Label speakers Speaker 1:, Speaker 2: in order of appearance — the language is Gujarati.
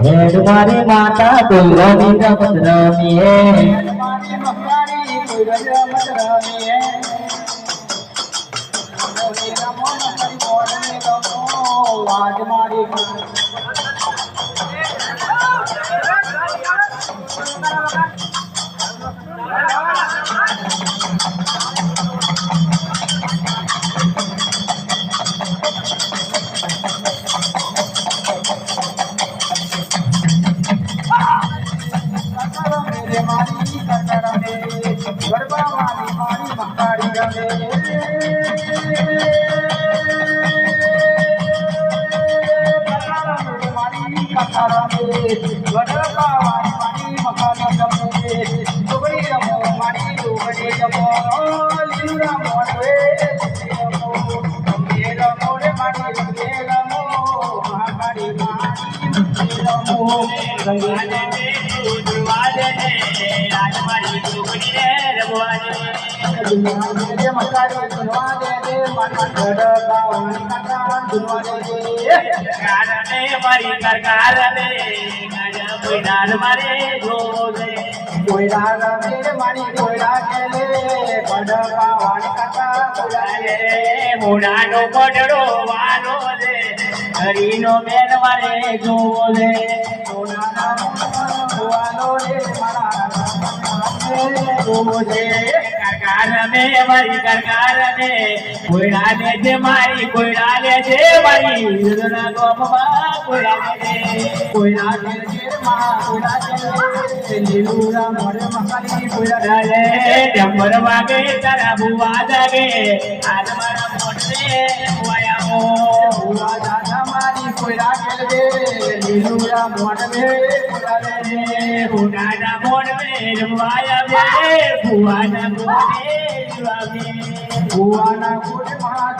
Speaker 1: हेड मारी माता कोई रोनी रमत रमीए
Speaker 2: મોડાનો પડડો વાલો રે હરીનો બેન મારે જોવો રે કરકાર મે મારી કરકાર મે કોઈડા ને જે મારી કોઈડા ને જે મારી યુદના ગોમમાં કોઈડા ને કોઈડા ને જે માં કોઈડા ને લીલુરા મોરે મકાલી કોઈડા રે ડમર વાગે તારા બુવા જાગે આજ મારા મોઢે વાયાઓ બુવા દાદા મારી કોઈડા કે લીલુરા મોઢે કોઈડા રે બુડાના મોઢે વાયા રે બુવાના મોઢે વાગે બુવાના મોઢે માં